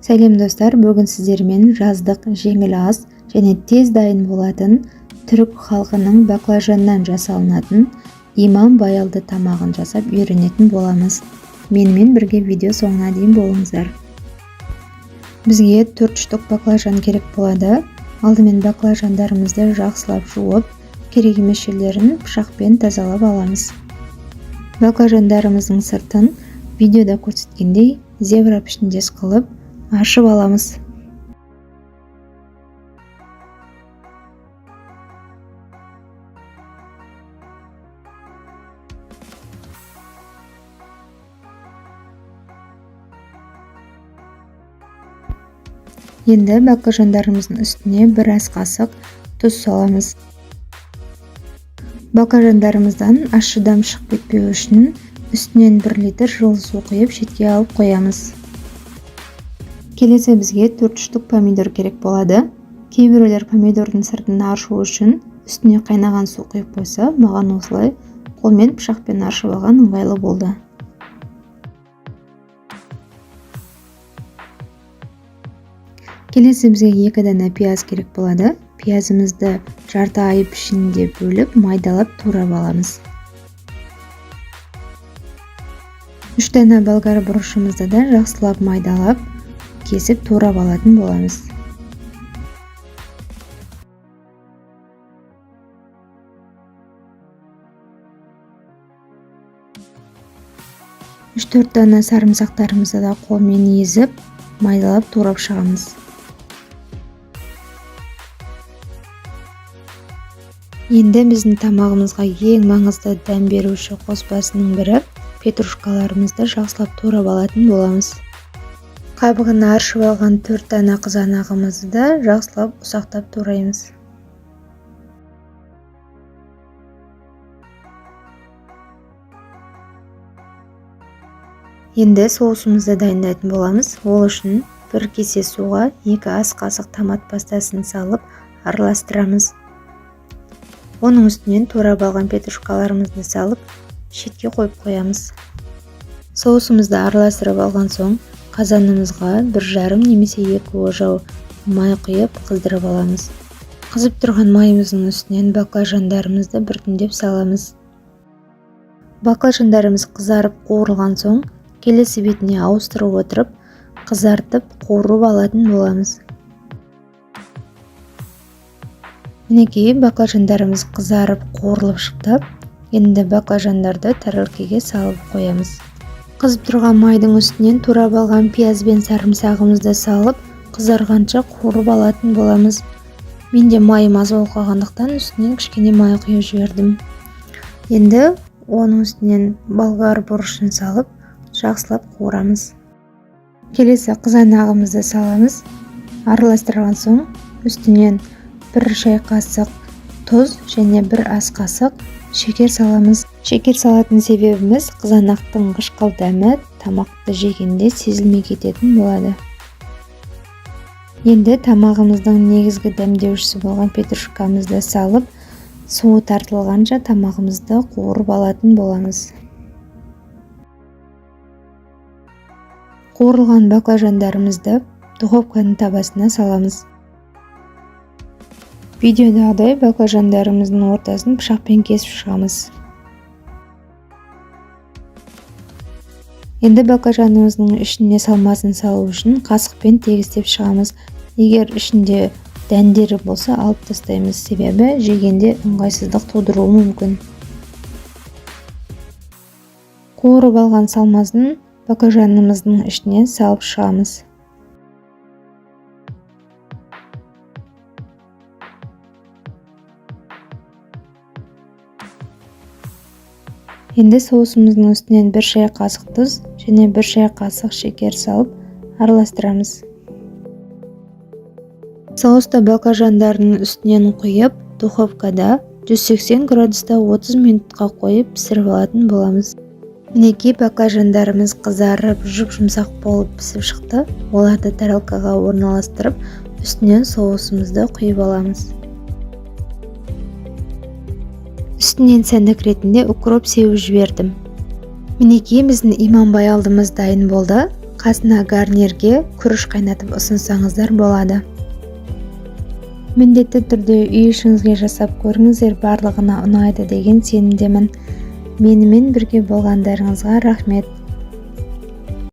Сәлем достар, бүгін сіздермен жаздық жеңіл ас және тез дайын болатын түрік халқының баклажаннан жасалынатын иман баялды тамағын жасап үйренетін боламыз. Менімен бірге видео соңына дейін болыңыздар. Бізге 4 штук баклажан керек болады. Алдымен баклажандарымызды жақсылап жуып, керек емес жерлерін пышақпен тазалап аламыз. Баклажандарымыздың сыртын видеода көрсеткендей зебра пішіндес қылып ашып аламыз. Енді баклажандарымыздың үстіне бір ас қасық тұз саламыз. Баклажандарымыздан ащы дәм шығып кетпеу үшін үстінен 1 литр жылы су құйып шетке алып қоямыз. Келесі бізге 4 штук помидор керек болады. Кейбіреулер помидордың сыртын аршу үшін үстіне қайнаған су құйып қойса, маған осылай қолмен пышақпен аршып алған ыңғайлы болды. Келесі бізге 2 дана пияз керек болады. Пиязымызды жарты ай пішінінде бөліп, майдалап турап аламыз. 3 дана болгар бұрышымызды да жақсылап майдалап, кесіп турап алатын боламыз. Үш 4 дана сарымсақтарымызды да қолмен езіп, майдалап турап шығамыз. Енді біздің тамағымызға ең маңызды дәм беруші қоспасының бірі петрушкаларымызды жақсылап турап алатын боламыз. Қабығын аршып алған 4 дана қызанағымызды да жақсылап ұсақтап тураймыз. Енді соусымызды дайындайтын боламыз. Ол үшін 1 кесе суға 2 ас қасық томат пастасын салып араластырамыз. Оның үстінен турап алған петрушкаларымызды салып, шетке қойып қоямыз. Соусымызды араластырып алған соң, қазанымызға 1,5 немесе 2 ожау май құйып қыздырып аламыз. Қызып тұрған майымыздың үстінен баклажандарымызды біртіндеп саламыз. Баклажандарымыз қызарып қуырылған соң, келесі бетіне ауыстырып отырып, қызартып қуырып алатын боламыз. Мінекей баклажандарымыз қызарып қуырылып шықты. Енді баклажандарды тәрелкеге салып қоямыз. Қызып тұрған майдың үстінен турап алған пияз бен сарымсағымызды салып, қызарғанша қуырып алатын боламыз. Менде майым аз болып қалғандықтан үстінен кішкене май құйып жібердім. Енді оның үстінен болгар бұрышын салып, жақсылап қуырамыз. Келесі қызанағымызды саламыз. Араластырған соң, үстінен 1 шай қасық тұз және 1 ас қасық шекер саламыз. Шекер салатын себебіміз қызанақтың қышқыл дәмі тамақты жегенде сезілмей кететін болады. Енді тамағымыздың негізгі дәмдеушісі болған петрушкамызды салып, суы тартылғанша тамағымызды қуырып алатын боламыз. Қуырылған баклажандарымызды духовканың табасына саламыз. Видеодағыдай баклажандарымыздың ортасын пышақпен кесіп шығамыз. Енді баклажанымыздың ішіне салмасын салу үшін қасықпен тегістеп шығамыз. Егер ішінде дәндері болса, алып тастаймыз, себебі жегенде ыңғайсыздық тудыруы мүмкін. Қуырып алған салмасын баклажанымыздың ішіне салып шығамыз. Енді соусымыздың үстінен 1 шай қасық тұз және 1 шай қасық шекер салып араластырамыз. Соусты баклажандардың үстінен құйып, духовкада 180 градуста 30 минутқа қойып пісіріп алатын боламыз. Мінекей баклажандарымыз қызарып, жұмсақ болып пісіп шықты. Оларды тарелкаға орналастырып, үстінен соусымызды құйып аламыз. Үстінен сәндік ретінде укроп сеуіп жібердім. Мінекей біздің иман баялдымыз дайын болды. қасына гарнирге күріш қайнатып ұсынсаңыздар болады. Міндетті түрде үй ішіңізге жасап көріңіздер, барлығына ұнайды деген сенімдемін. Менімен бірге болғандарыңызға рахмет.